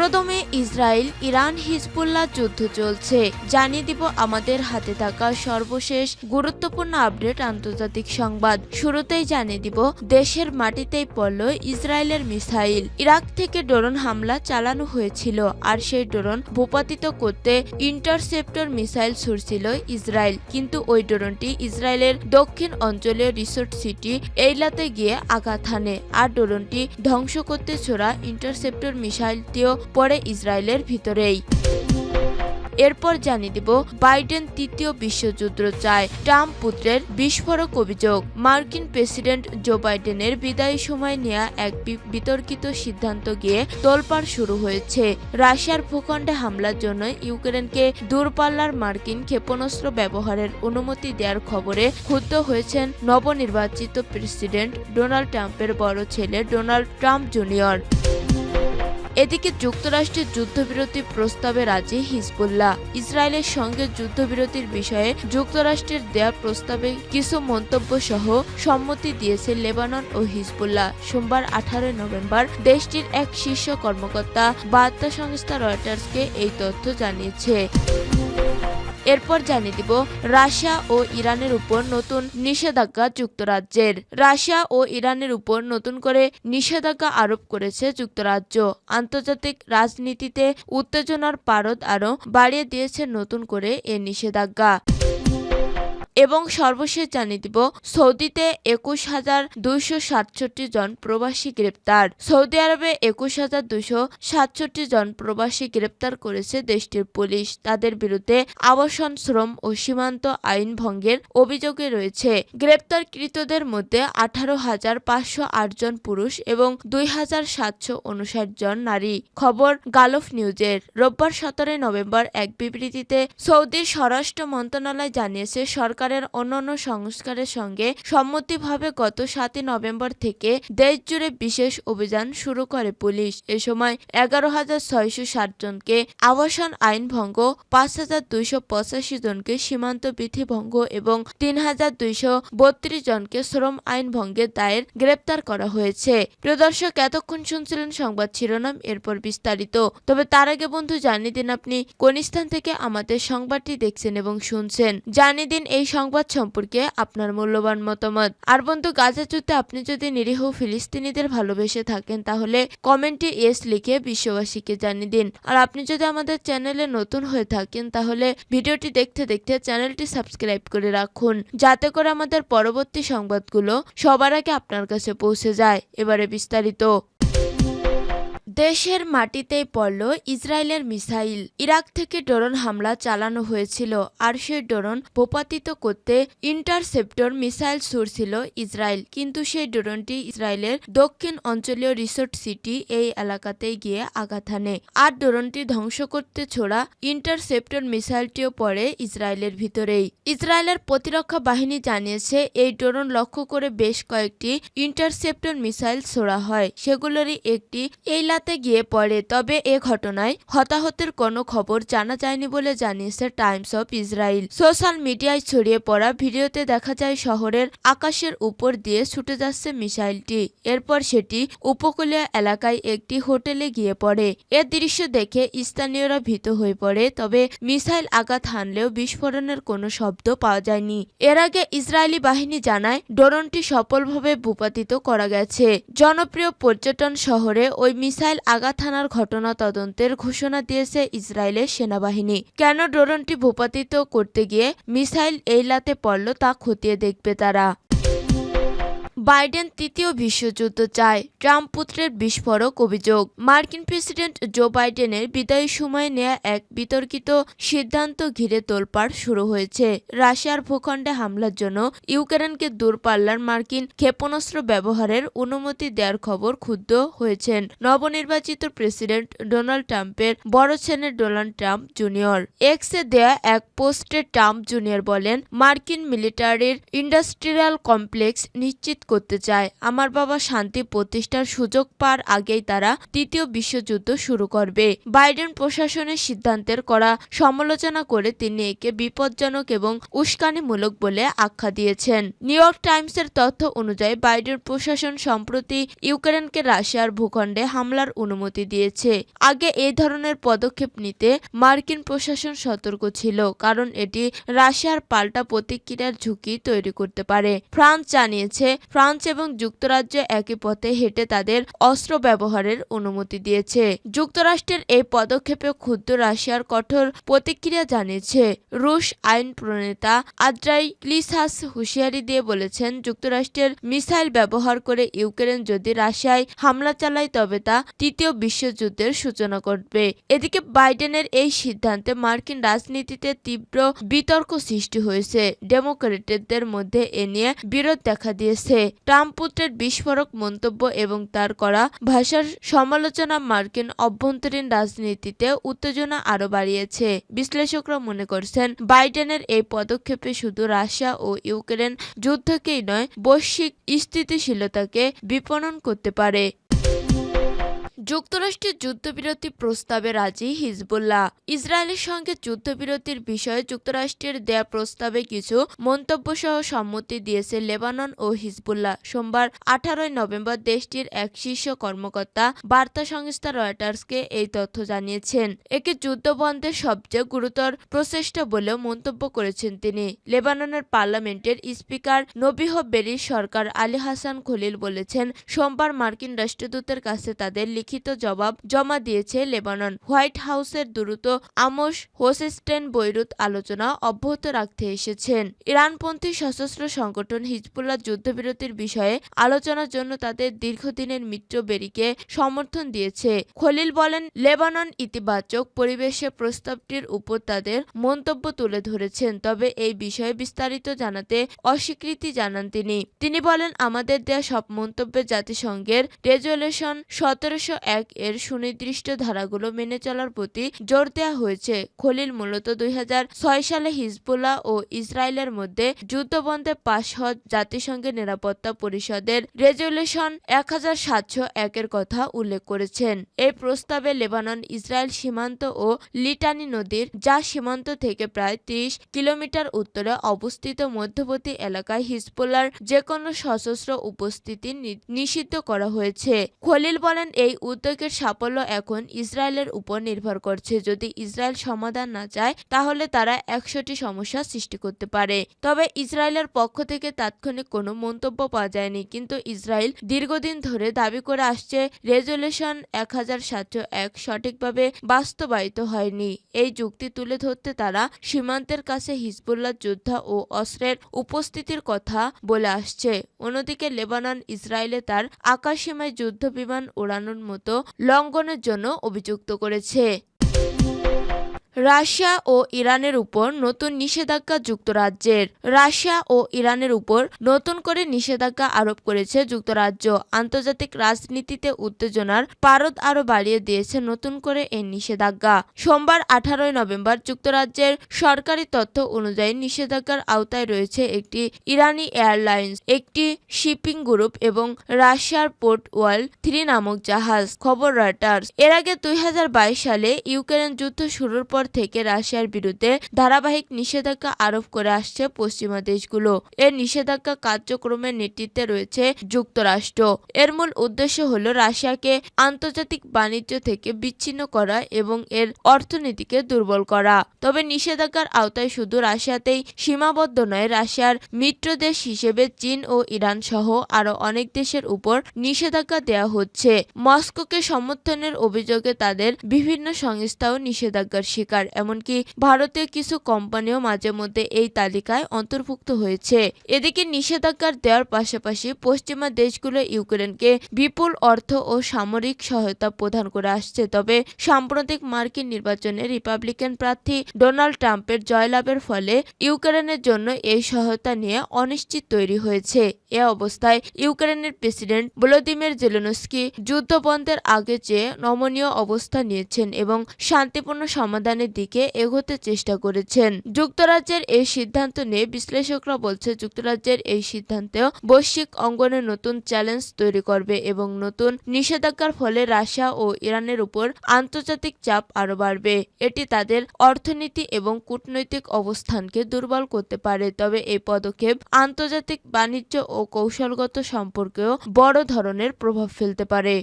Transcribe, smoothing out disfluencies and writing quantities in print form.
পুরোদমে Israel Iran Hezbollah যুদ্ধ চলছে। জানিয়ে দিব আমাদের হাতে থাকা সর্বশেষ গুরুত্বপূর্ণ আপডেট আন্তর্জাতিক সংবাদ। শুরুতেই জানিয়ে দিব দেশের মাটিতেই পড়ল ইসরায়েলের মিসাইল। ইরাক থেকে ড্রোন হামলা চালানো হয়েছিল, আর সেই ড্রোন ভূপাতিত করতে ইন্টারসেপ্টর মিসাইল ছুড়ছিল ইসরায়েল। কিন্তু ওই ড্রোনটি ইসরায়েলের দক্ষিণ অঞ্চলীয় রিসোর্ট সিটি এইলাতে গিয়ে আঘাত হানে, আর ড্রোনটি ধ্বংস করতে ছোড়া ইন্টারসেপ্টর মিসাইলটিও পড়ে ইসরায়েলের ভিতরেই। এরপর জানিয়ে দিব বাইডেন তৃতীয় বিশ্বযুদ্ধ চায়, ট্রাম্প পুত্রের বিস্ফোরক অভিযোগ। মার্কিন প্রেসিডেন্ট জো বাইডেনের বিদায়ী সময় নেওয়া এক বিতর্কিত সিদ্ধান্ত গিয়ে তোলপাড় শুরু হয়েছে। রাশিয়ার ভূখণ্ডে হামলার জন্য ইউক্রেনকে দূরপাল্লার মার্কিন ক্ষেপণাস্ত্র ব্যবহারের অনুমতি দেওয়ার খবরে ক্ষুব্ধ হয়েছেন নবনির্বাচিত প্রেসিডেন্ট ডোনাল্ড ট্রাম্পের বড় ছেলে ডোনাল্ড ট্রাম্প জুনিয়র। এদিকে যুক্তরাষ্ট্রের যুদ্ধবিরতি প্রস্তাবে রাজি হিজবুল্লাহ। ইসরায়েলের সঙ্গে যুদ্ধবিরতির বিষয়ে যুক্তরাষ্ট্রের দেয়া প্রস্তাবে কিছু মন্তব্য সহ সম্মতি দিয়েছে লেবানন ও হিজবুল্লাহ। সোমবার 18 নভেম্বর দেশটির এক শীর্ষ কর্মকর্তা বার্তা সংস্থা রয়টার্সকে এই তথ্য জানিয়েছে। এরপর জানিয়ে দিব রাশিয়া ও ইরানের উপর নতুন নিষেধাজ্ঞা যুক্তরাজ্যের। রাশিয়া ও ইরানের উপর নতুন করে নিষেধাজ্ঞা আরোপ করেছে যুক্তরাজ্য। আন্তর্জাতিক রাজনীতিতে উত্তেজনার পারদ আরও বাড়িয়ে দিয়েছে নতুন করে এ নিষেধাজ্ঞা। এবং সর্বশেষ জানিয়ে দিব সৌদিতে 21,267 জন প্রবাসী গ্রেপ্তার। সৌদি আরবে 21,267 জন প্রবাসী গ্রেপ্তার করেছে দেশটির পুলিশ। তাদের বিরুদ্ধে আবাসন, শ্রম ও সীমান্ত আইন ভঙ্গের অভিযোগে রয়েছে। গ্রেপ্তারকৃতদের মধ্যে 18,508 জন পুরুষ এবং 2,759 জন নারী। খবর গালফ নিউজের। রোববার 17 নভেম্বর এক বিবৃতিতে সৌদির স্বরাষ্ট্র মন্ত্রণালয় জানিয়েছে, সরকারের অন্যান্য সংস্কারের সঙ্গে সম্মতিভাবে গত 7 নভেম্বর থেকে দেশজুড়ে বিশেষ অভিযান শুরু করে পুলিশ। এ সময় 11,660 জনকে আবাসন আইন ভঙ্গ, 5,285 জনকে সীমান্ত বিধি ভঙ্গ এবং 3,232 জনকে শ্রম আইন ভঙ্গের দায়ের গ্রেপ্তার করা হয়েছে। প্রিয় দর্শক, এতক্ষণ শুনছিলেন সংবাদ শিরোনাম, এরপর বিস্তারিত। তবে তার আগে বন্ধু জানিয়ে দিন আপনি কোন স্থান থেকে আমাদের সংবাদটি দেখছেন এবং শুনছেন। জানিয়ে দিন এই সংবাদ সম্পর্কে আপনার মূল্যবান মতামত। আর বন্ধু, গাজা যুদ্ধে আপনি যদি নিরীহ ফিলিস্তিনিদের ভালোবেসে থাকেন তাহলে কমেন্টে ইয়েস লিখে বিশ্ববাসীকে জানিয়ে দিন। আর আপনি যদি আমাদের চ্যানেলে নতুন হয়ে থাকেন তাহলে ভিডিওটি দেখতে দেখতে চ্যানেলটি সাবস্ক্রাইব করে রাখুন, যাতে করে আমাদের পরবর্তী সংবাদগুলো সবার আগে আপনার কাছে পৌঁছে যায়। এবারে বিস্তারিত। দেশের মাটিতেই পড়ল ইসরায়েলের মিসাইল। ইরাক থেকে ড্রোন হামলা চালানো হয়েছিল, আর সেই ড্রোন ভূপাতিত করতে ইন্টারসেপ্টর মিসাইল ছুড়ছিল ইসরায়েল। কিন্তু সেই ড্রোনটি ইসরায়েলের দক্ষিণ অঞ্চলীয় রিসোর্ট সিটি এই এলাকাতেই গিয়ে আঘাত হানে, আর ড্রোনটি ধ্বংস করতে ছোড়া ইন্টারসেপ্টর মিসাইলটিও পড়ে ইসরায়েলের ভিতরেই। ইসরায়েলের প্রতিরক্ষা বাহিনী জানিয়েছে, এই ড্রোন লক্ষ্য করে বেশ কয়েকটি ইন্টারসেপ্টর মিসাইল ছোড়া হয়। সেগুলোরই একটি এইলাতে গিয়ে পড়ে। তবে এ ঘটনায় হতাহতের কোনো খবর জানা যায়নি বলে জানিয়েছে টাইমস অফ ইসরায়েল। সোশ্যাল মিডিয়ায় ছড়িয়ে পড়া ভিডিওতে দেখা যায় শহরের আকাশের উপর দিয়ে ছুটে যাচ্ছে মিসাইলটি। এরপর সেটি উপকূলীয় এলাকায় একটি হোটেলে গিয়ে পড়ে। এ দৃশ্য দেখে স্থানীয়রা ভীত হয়ে পড়ে। তবে মিসাইল আঘাত হানলেও বিস্ফোরণের কোনো শব্দ পাওয়া যায়নি। এর আগে ইসরায়েলি বাহিনী জানায় ড্রোনটি সফলভাবে ভূপাতিত করা গেছে। জনপ্রিয় পর্যটন শহরে ওই মিসাইল আঘাত হানার ঘটনা তদন্তের ঘোষণা দিয়েছে ইসরায়েলের সেনাবাহিনী। কেন ড্রোনটি ভূপাতিত করতে গিয়ে মিসাইল এইলাতে পড়ল তা খতিয়ে দেখবে তারা। বাইডেন তৃতীয় বিশ্বযুদ্ধ চায়, ট্রাম্প পুত্রের বিস্ফোরক অভিযোগ। মার্কিন প্রেসিডেন্ট জো বাইডেনের বিদায়ী সময়ে নেয়া এক বিতর্কিত সিদ্ধান্ত ঘিরে তোলপাড় শুরু হয়েছে। রাশিয়ার ভূখণ্ডে হামলার জন্য ইউক্রেনকে দূরপাল্লার মার্কিন ক্ষেপণাস্ত্র ব্যবহারের অনুমতি দেওয়ার খবর ক্ষুব্ধ হয়েছেন নবনির্বাচিত প্রেসিডেন্ট ডোনাল্ড ট্রাম্পের বড় ছেলে ডোনাল্ড ট্রাম্প জুনিয়র। এক্সে দেয়া এক পোস্টে ট্রাম্প জুনিয়র বলেন, মার্কিন মিলিটারির ইন্ডাস্ট্রিয়াল কমপ্লেক্স নিশ্চিত করতে চায়। আমার বাবা শান্তি প্রতিষ্ঠার সুযোগ পাওয়ার আগেই তারা তৃতীয় বিশ্বযুদ্ধ শুরু করবে। বাইডেন প্রশাসনের সিদ্ধান্তের করা সমালোচনা করে তিনি একে বিপজ্জনক এবং উস্কানিমূলক বলে আখ্যা দিয়েছেন। নিউ ইয়র্ক টাইমসের তথ্য অনুযায়ী বাইডেন প্রশাসন সম্প্রতি ইউক্রেনকে রাশিয়ার ভূখণ্ডে হামলার অনুমতি দিয়েছে। আগে এই ধরনের পদক্ষেপ নিতে মার্কিন প্রশাসন সতর্ক ছিল, কারণ এটি রাশিয়ার পাল্টা প্রতিক্রিয়ার ঝুঁকি তৈরি করতে পারে। ফ্রান্স জানিয়েছে ফ্রান্স এবং যুক্তরাজ্য একই পথে হেঁটে তাদের অস্ত্র ব্যবহারের অনুমতি দিয়েছে। যুক্তরাষ্ট্রের এই পদক্ষেপে ক্ষুব্ধ রাশিয়ার কঠোর প্রতিক্রিয়া জানিয়েছে। রুশ আইন প্রণেতা আদ্রাই ক্লিসাস হুঁশিয়ারি দিয়ে বলেছেন, যুক্তরাষ্ট্রের মিসাইল ব্যবহার করে ইউক্রেন যদি রাশিয়ায় হামলা চালায় তবে তা তৃতীয় বিশ্বযুদ্ধের সূচনা করবে। এদিকে বাইডেনের এই সিদ্ধান্তে মার্কিন রাজনীতিতে তীব্র বিতর্ক সৃষ্টি হয়েছে। ডেমোক্রেটদের মধ্যে এ নিয়ে বিরোধ দেখা দিয়েছে। ট্রাম্প পুত্রের বিস্ফোরক মন্তব্য এবং তার করা ভাষার সমালোচনা মার্কিন অভ্যন্তরীণ রাজনীতিতে উত্তেজনা আরও বাড়িয়েছে। বিশ্লেষকরা মনে করছেন, বাইডেনের এই পদক্ষেপে শুধু রাশিয়া ও ইউক্রেন যুদ্ধকেই নয়, বৈশ্বিক স্থিতিশীলতাকে বিপণন করতে পারে। যুক্তরাষ্ট্রের যুদ্ধবিরতি প্রস্তাবে রাজি হিজবুল্লাহ। ইসরায়েলের সঙ্গে যুদ্ধবিরতির বিষয়ে যুক্তরাষ্ট্রের দেয়া প্রস্তাবে কিছু মন্তব্যসহ সম্মতি দিয়েছে লেবানন ও হিজবুল্লাহ। সোমবার 18 নভেম্বর দেশটির এক শীর্ষ কর্মকর্তা বার্তা সংস্থা রয়টার্সকে এই তথ্য জানিয়েছেন। একে যুদ্ধবন্ধের সবচেয়ে গুরুতর প্রচেষ্টা বলেও মন্তব্য করেছেন তিনি। লেবাননের পার্লামেন্টের স্পিকার নবিহ বেরির সরকার আলী হাসান খলিল বলেছেন, সোমবার মার্কিন রাষ্ট্রদূতের কাছে তাদের লিখিত জবাব জমা দিয়েছে লেবানন। হোয়াইট হাউসের দ্রুত আমোস হোসেস্টেন বৈরুত আলোচনা অব্যাহত রাখতে এসেছেন। ইরানপন্থী সশস্ত্র সংগঠন হিজবুল্লাহ যুদ্ধবিরতির বিষয়ে আলোচনার জন্য তাদের দীর্ঘদিনের মিত্র বেরিকে সমর্থন দিয়েছে। খলিল বলেন, লেবানন ইতিবাচক পরিবেশে প্রস্তাবটির উপর তাদের মন্তব্য তুলে ধরেছেন, তবে এই বিষয়ে বিস্তারিত জানাতে অস্বীকৃতি জানান তিনি। তিনি বলেন, আমাদের দেয়া সব মন্তব্যে জাতিসংঘের রেজুলেশন 1701 এর সুনির্দিষ্ট ধারাগুলো মেনে চলার প্রতি জোর দেওয়া হয়েছে। খলিল মূলত 2006 সালে হিজবুল্লাহ ও ইসরায়েলের মধ্যে যুদ্ধবন্ধে পাশ হওয়া জাতিসংঘের নিরাপত্তা পরিষদের রেজুলেশন 1701 এর কথা উল্লেখ করেছেন। এই প্রস্তাবে লেবানন ইসরায়েল সীমান্ত ও লিটানি নদীর, যা সীমান্ত থেকে প্রায় 30 কিলোমিটার উত্তরে অবস্থিত মধ্যবর্তী এলাকায় হিজবুল্লাহর যেকোনো সশস্ত্র উপস্থিতি নিষিদ্ধ করা হয়েছে। খলিল বলেন, এই উদ্যোগের সাফল্য এখন ইসরায়েলের উপর নির্ভর করছে। যদি ইসরায়েল সমাধান না চায় তাহলে তারা 100টি সমস্যা সৃষ্টি করতে পারে। তবে ইসরায়েলের পক্ষ থেকে তাৎক্ষণিক কোনো মন্তব্য পাওয়া যায়নি, কিন্তু ইসরায়েল দীর্ঘদিন ধরে দাবি করে আসছে রেজুলেশন 1701 সঠিকভাবে বাস্তবায়িত হয়নি। এই যুক্তি তুলে ধরতে তারা সীমান্তের কাছে হিজবুল্লাহ যোদ্ধা ও অস্ত্রের উপস্থিতির কথা বলে আসছে। অন্যদিকে লেবানন ইসরায়েলে তার আকাশসীমায় যুদ্ধবিমান ওড়ানোর মতো লঙ্ঘনের জন্য অভিযুক্ত করেছে। রাশিয়া ও ইরানের উপর নতুন নিষেধাজ্ঞা যুক্তরাজ্যের। রাশিয়া ও ইরানের উপর নতুন করে নিষেধাজ্ঞা আরোপ করেছে যুক্তরাজ্য। আন্তর্জাতিক রাজনীতিতে উত্তেজনার পারদ আরও বাড়িয়ে দিয়েছে নতুন করে এই নিষেধাজ্ঞা। সোমবার 18 নভেম্বর যুক্তরাজ্যের সরকারি তথ্য অনুযায়ী নিষেধাজ্ঞার আওতায় রয়েছে একটি ইরানি এয়ারলাইন্স, একটি শিপিং গ্রুপ এবং রাশিয়ার পোর্ট ওয়াল 3 নামক জাহাজ, খবর রয়টার্স। এর আগে 2022 সালে ইউক্রেন যুদ্ধ শুরুর পর থেকে রাশিয়ার বিরুদ্ধে ধারাবাহিক নিষেধাজ্ঞা আরোপ করে আসছে পশ্চিমা দেশগুলো। এর নিষেধাজ্ঞা কার্যক্রমের নেতৃত্বে রয়েছে যুক্তরাষ্ট্র। এর মূল উদ্দেশ্য হল রাশিয়াকে আন্তর্জাতিক বাণিজ্য থেকে বিচ্ছিন্ন করা এবং এর অর্থনীতিকে দুর্বল করা। তবে নিষেধাজ্ঞার আওতায় শুধু রাশিয়াতেই সীমাবদ্ধ নয়, রাশিয়ার মিত্র দেশ হিসেবে চীন ও ইরান সহ আরও অনেক দেশের উপর নিষেধাজ্ঞা দেওয়া হচ্ছে। মস্কোকে সমর্থনের অভিযোগে তাদের বিভিন্ন সংস্থাও নিষেধাজ্ঞার শিকার। এমনকি ভারতীয় কিছু কোম্পানিও মাঝে মধ্যে এই তালিকায় অন্তর্ভুক্ত হয়েছে। এদিকে নিষেধাজ্ঞা দেওয়ার পাশাপাশি পশ্চিমা দেশগুলো ইউক্রেনকে বিপুল অর্থ ও সামরিক সহায়তা প্রদান করে আসছে। তবে সাম্প্রতিক মার্কিন নির্বাচনে রিপাবলিকান প্রার্থী ডোনাল্ড ট্রাম্পের জয়লাভের ফলে ইউক্রেনের জন্য এই সহায়তা নিয়ে অনিশ্চিত তৈরি হয়েছে। এ অবস্থায় ইউক্রেনের প্রেসিডেন্ট ভলোদিমির জেলেনস্কি যুদ্ধবন্ধের আগে চেয়ে নমনীয় অবস্থান নিয়েছেন এবং শান্তিপূর্ণ সমাধানের দিকে এগোতে চেষ্টা করেছেন। যুক্তরাজ্যের এই সিদ্ধান্ত নিয়ে বিশ্লেষকরা বলছে, যুক্তরাজ্যের এই সিদ্ধান্ত বৈশ্বিক অঙ্গনে নতুন চ্যালেঞ্জ তৈরি করবে এবং নতুন নিষেধাজ্ঞার ফলে রাশিয়া ও ইরানের উপর আন্তর্জাতিক চাপ আরও বাড়বে। এটি তাদের অর্থনীতি এবং কূটনৈতিক অবস্থানকে দুর্বল করতে পারে। তবে এই পদক্ষেপ আন্তর্জাতিক বাণিজ্য ও কৌশলগত সম্পর্কেও বড় ধরনের প্রভাব ফেলতে পারে।